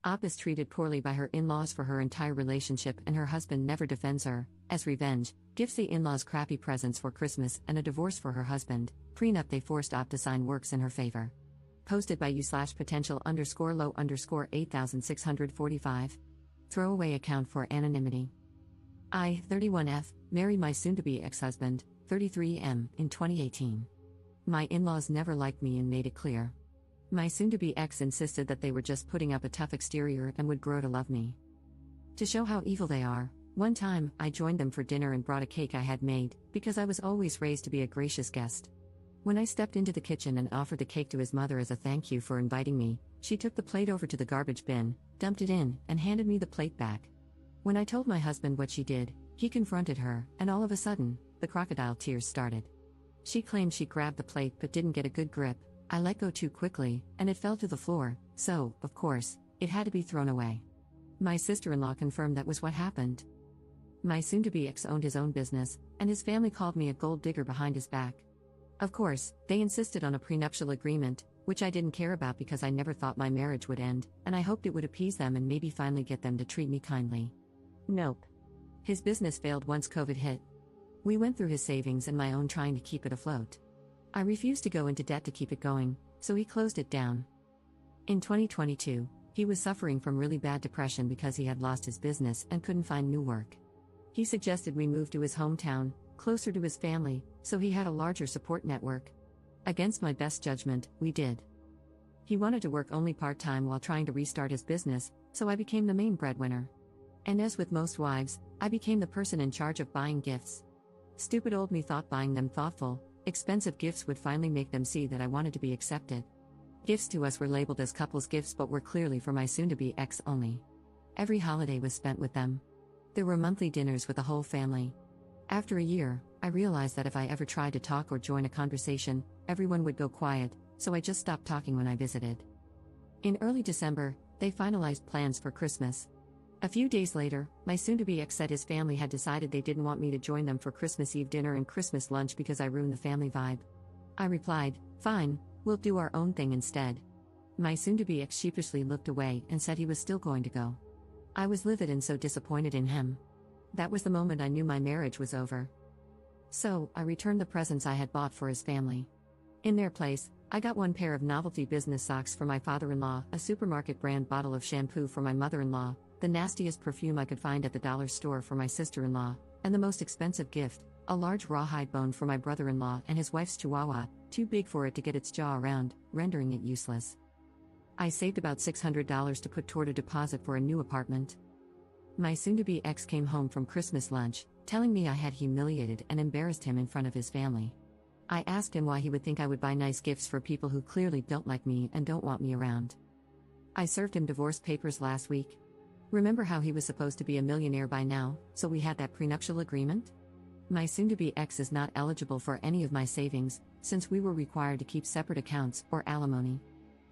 Op is treated poorly by her in-laws for her entire relationship, and her husband never defends her. As revenge, gives the in-laws crappy presents for Christmas and a divorce for her husband. Prenup they forced Op to sign works in her favor. Posted by u/potential_low_8645. Throwaway account for anonymity. I, 31F, married my soon-to-be ex-husband, 33M, in 2018. My in-laws never liked me and made it clear. My soon-to-be ex insisted that they were just putting up a tough exterior and would grow to love me. To show how evil they are, one time, I joined them for dinner and brought a cake I had made, because I was always raised to be a gracious guest. When I stepped into the kitchen and offered the cake to his mother as a thank you for inviting me, she took the plate over to the garbage bin, dumped it in, and handed me the plate back. When I told my husband what she did, he confronted her, and all of a sudden, the crocodile tears started. She claimed she grabbed the plate but didn't get a good grip. I let go too quickly, and it fell to the floor, so, of course, it had to be thrown away. My sister-in-law confirmed that was what happened. My soon-to-be ex owned his own business, and his family called me a gold digger behind his back. Of course, they insisted on a prenuptial agreement, which I didn't care about because I never thought my marriage would end, and I hoped it would appease them and maybe finally get them to treat me kindly. Nope. His business failed once COVID hit. We went through his savings and my own trying to keep it afloat. I refused to go into debt to keep it going, so he closed it down. In 2022, he was suffering from really bad depression because he had lost his business and couldn't find new work. He suggested we move to his hometown, closer to his family, so he had a larger support network. Against my best judgment, we did. He wanted to work only part-time while trying to restart his business, so I became the main breadwinner. And as with most wives, I became the person in charge of buying gifts. Stupid old me thought buying them thoughtful, expensive gifts would finally make them see that I wanted to be accepted. Gifts to us were labeled as couples gifts but were clearly for my soon-to-be ex only. Every holiday was spent with them. There were monthly dinners with the whole family. After a year, I realized that if I ever tried to talk or join a conversation, everyone would go quiet, so I just stopped talking when I visited. In early December, they finalized plans for Christmas. A few days later, my soon-to-be ex said his family had decided they didn't want me to join them for Christmas Eve dinner and Christmas lunch because I ruined the family vibe. I replied, "Fine, we'll do our own thing instead." My soon-to-be ex sheepishly looked away and said he was still going to go. I was livid and so disappointed in him. That was the moment I knew my marriage was over. So, I returned the presents I had bought for his family. In their place, I got one pair of novelty business socks for my father-in-law, a supermarket brand bottle of shampoo for my mother-in-law, the nastiest perfume I could find at the dollar store for my sister-in-law, and the most expensive gift, a large rawhide bone for my brother-in-law and his wife's chihuahua, too big for it to get its jaw around, rendering it useless. I saved about $600 to put toward a deposit for a new apartment. My soon-to-be ex came home from Christmas lunch, telling me I had humiliated and embarrassed him in front of his family. I asked him why he would think I would buy nice gifts for people who clearly don't like me and don't want me around. I served him divorce papers last week. Remember how he was supposed to be a millionaire by now, so we had that prenuptial agreement? My soon-to-be ex is not eligible for any of my savings, since we were required to keep separate accounts or alimony.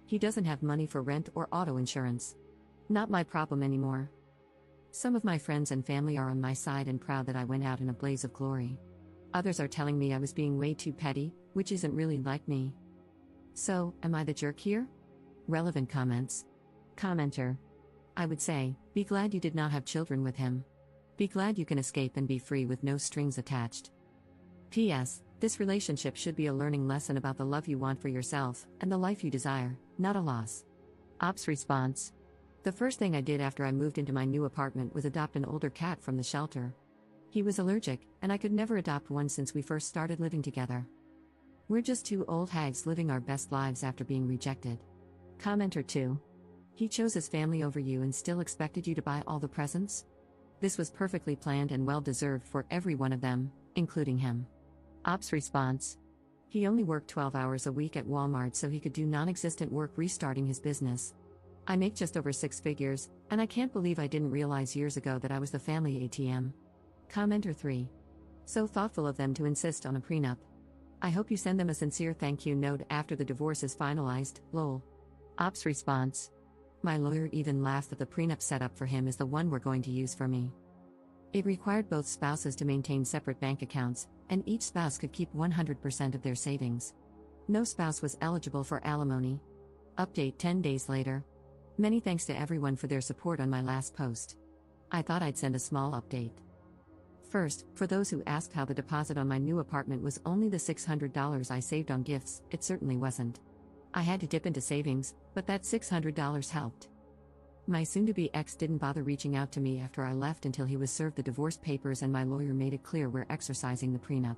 He doesn't have money for rent or auto insurance. Not my problem anymore. Some of my friends and family are on my side and proud that I went out in a blaze of glory. Others are telling me I was being way too petty, which isn't really like me. So, am I the jerk here? Relevant comments. Commenter. I would say, be glad you did not have children with him. Be glad you can escape and be free with no strings attached. P.S. This relationship should be a learning lesson about the love you want for yourself and the life you desire, not a loss. Op's response. The first thing I did after I moved into my new apartment was adopt an older cat from the shelter. He was allergic, and I could never adopt one since we first started living together. We're just two old hags living our best lives after being rejected. Commenter 2. He chose his family over you and still expected you to buy all the presents? This was perfectly planned and well-deserved for every one of them, including him. Op's response. He only worked 12 hours a week at Walmart so he could do non-existent work restarting his business. I make just over 6 figures, and I can't believe I didn't realize years ago that I was the family ATM. Commenter 3. So thoughtful of them to insist on a prenup. I hope you send them a sincere thank you note after the divorce is finalized, lol. Op's response. My lawyer even laughed that the prenup set up for him is the one we're going to use for me. It required both spouses to maintain separate bank accounts, and each spouse could keep 100% of their savings. No spouse was eligible for alimony. Update 10 days later. Many thanks to everyone for their support on my last post. I thought I'd send a small update. First, for those who asked how the deposit on my new apartment was only the $600 I saved on gifts, it certainly wasn't. I had to dip into savings, but that $600 helped. My soon-to-be ex didn't bother reaching out to me after I left until he was served the divorce papers and my lawyer made it clear we're exercising the prenup.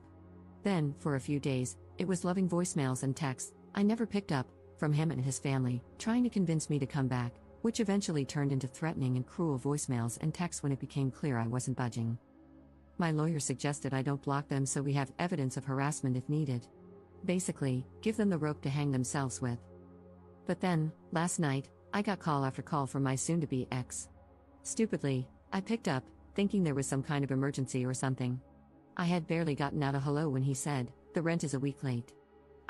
Then, for a few days, it was loving voicemails and texts I never picked up from him and his family, trying to convince me to come back, which eventually turned into threatening and cruel voicemails and texts when it became clear I wasn't budging. My lawyer suggested I don't block them so we have evidence of harassment if needed. Basically, give them the rope to hang themselves with. But then, last night, I got call after call from my soon-to-be ex. Stupidly, I picked up, thinking there was some kind of emergency or something. I had barely gotten out a hello when he said, "The rent is a week late."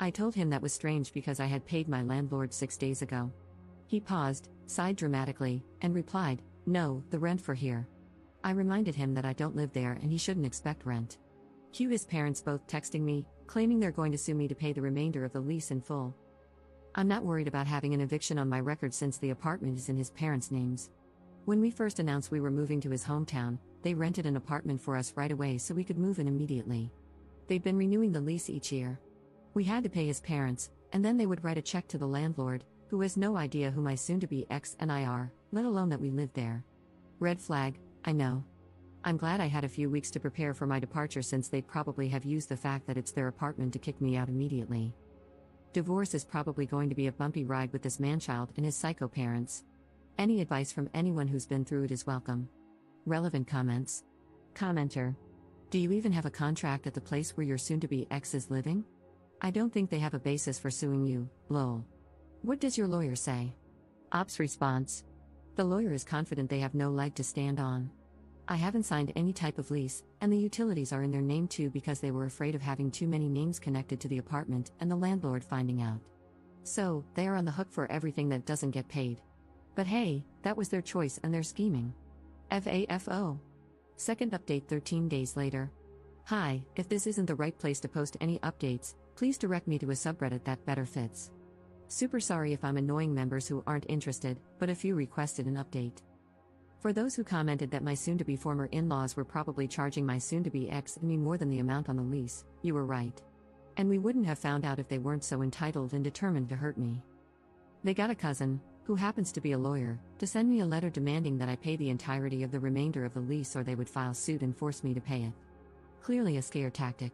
I told him that was strange because I had paid my landlord 6 days ago. He paused, sighed dramatically, and replied, "No, the rent for here." I reminded him that I don't live there and he shouldn't expect rent. Cue his parents both texting me, claiming they're going to sue me to pay the remainder of the lease in full. I'm not worried about having an eviction on my record since the apartment is in his parents' names. When we first announced we were moving to his hometown, they rented an apartment for us right away so we could move in immediately. They've been renewing the lease each year. We had to pay his parents, and then they would write a check to the landlord, who has no idea who my soon-to-be ex and I are, let alone that we live there. Red flag, I know. I'm glad I had a few weeks to prepare for my departure since they'd probably have used the fact that it's their apartment to kick me out immediately. Divorce is probably going to be a bumpy ride with this manchild and his psycho parents. Any advice from anyone who's been through it is welcome. Relevant comments. Commenter. Do you even have a contract at the place where your soon-to-be ex is living? I don't think they have a basis for suing you, lol. What does your lawyer say? Ops response. The lawyer is confident they have no leg to stand on. I haven't signed any type of lease, and the utilities are in their name too because they were afraid of having too many names connected to the apartment and the landlord finding out. So, they are on the hook for everything that doesn't get paid. But hey, that was their choice and their scheming. FAFO. Second update 13 days later. Hi, if this isn't the right place to post any updates, please direct me to a subreddit that better fits. Super sorry if I'm annoying members who aren't interested, but a few requested an update. For those who commented that my soon-to-be former in-laws were probably charging my soon-to-be ex and me more than the amount on the lease, you were right. And we wouldn't have found out if they weren't so entitled and determined to hurt me. They got a cousin, who happens to be a lawyer, to send me a letter demanding that I pay the entirety of the remainder of the lease or they would file suit and force me to pay it. Clearly a scare tactic.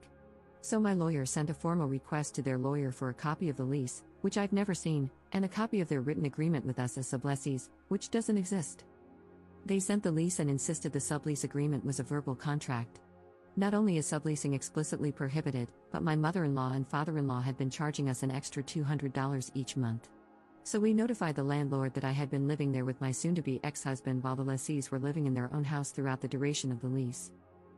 So my lawyer sent a formal request to their lawyer for a copy of the lease, which I've never seen, and a copy of their written agreement with us as sublessees, which doesn't exist. They sent the lease and insisted the sublease agreement was a verbal contract. Not only is subleasing explicitly prohibited, but my mother-in-law and father-in-law had been charging us an extra $200 each month. So we notified the landlord that I had been living there with my soon-to-be ex-husband while the lessees were living in their own house throughout the duration of the lease.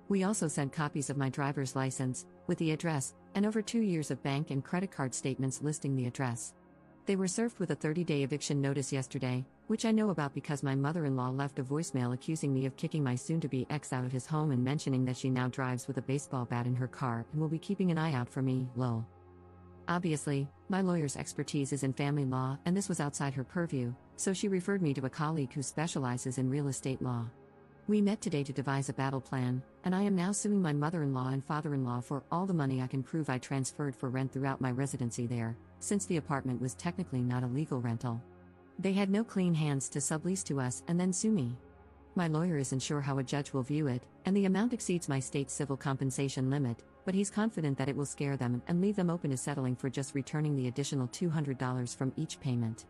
We also sent copies of my driver's license, with the address, and over 2 years of bank and credit card statements listing the address. They were served with a 30-day eviction notice yesterday, which I know about because my mother-in-law left a voicemail accusing me of kicking my soon-to-be ex out of his home and mentioning that she now drives with a baseball bat in her car and will be keeping an eye out for me, lol. Obviously, my lawyer's expertise is in family law and this was outside her purview, so she referred me to a colleague who specializes in real estate law. We met today to devise a battle plan, and I am now suing my mother-in-law and father-in-law for all the money I can prove I transferred for rent throughout my residency there, since the apartment was technically not a legal rental. They had no clean hands to sublease to us and then sue me. My lawyer isn't sure how a judge will view it, and the amount exceeds my state civil compensation limit, but he's confident that it will scare them and leave them open to settling for just returning the additional $200 from each payment.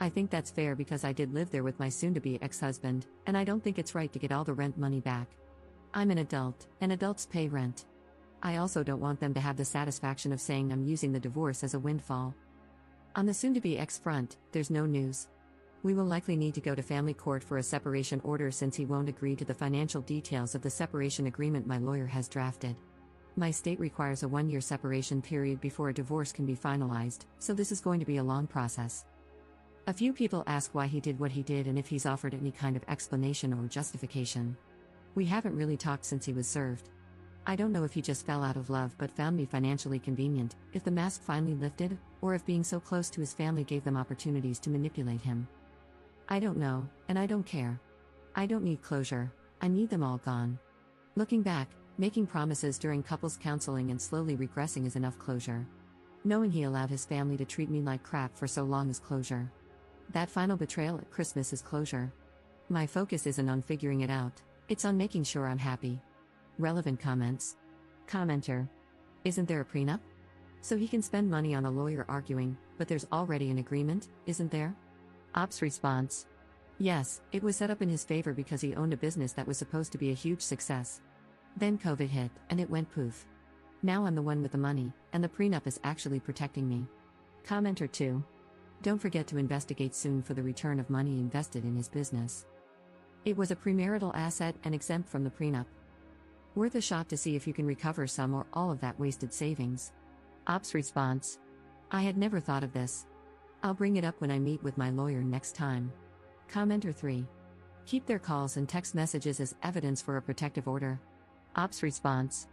I think that's fair because I did live there with my soon-to-be ex-husband, and I don't think it's right to get all the rent money back. I'm an adult, and adults pay rent. I also don't want them to have the satisfaction of saying I'm using the divorce as a windfall. On the soon-to-be ex front, there's no news. We will likely need to go to family court for a separation order since he won't agree to the financial details of the separation agreement my lawyer has drafted. My state requires a 1-year separation period before a divorce can be finalized, so this is going to be a long process. A few people ask why he did what he did and if he's offered any kind of explanation or justification. We haven't really talked since he was served. I don't know if he just fell out of love but found me financially convenient, if the mask finally lifted, or if being so close to his family gave them opportunities to manipulate him. I don't know, and I don't care. I don't need closure, I need them all gone. Looking back, making promises during couples counseling and slowly regressing is enough closure. Knowing he allowed his family to treat me like crap for so long is closure. That final betrayal at Christmas is closure. My focus isn't on figuring it out, it's on making sure I'm happy. Relevant comments. Commenter. Isn't there a prenup? So he can spend money on a lawyer arguing, but there's already an agreement, isn't there? Ops response. Yes, it was set up in his favor because he owned a business that was supposed to be a huge success. Then COVID hit, and it went poof. Now I'm the one with the money, and the prenup is actually protecting me. Commenter 2. Don't forget to investigate soon for the return of money invested in his business. It was a premarital asset and exempt from the prenup. Worth a shot to see if you can recover some or all of that wasted savings. Ops response. I had never thought of this. I'll bring it up when I meet with my lawyer next time. Commenter 3. Keep their calls and text messages as evidence for a protective order. Ops response.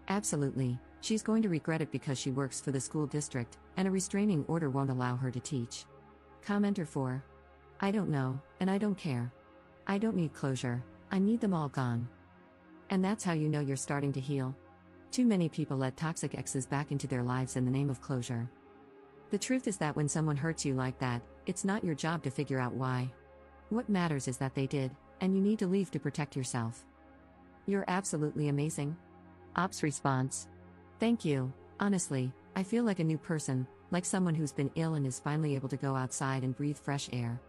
Absolutely, she's going to regret it because she works for the school district, and a restraining order won't allow her to teach. Commenter 4. I don't know, and I don't care. I don't need closure, I need them all gone. And that's how you know you're starting to heal. Too many people let toxic exes back into their lives in the name of closure. The truth is that when someone hurts you like that, it's not your job to figure out why. What matters is that they did, and you need to leave to protect yourself. You're absolutely amazing. Ops response. Thank you, honestly, I feel like a new person, like someone who's been ill and is finally able to go outside and breathe fresh air.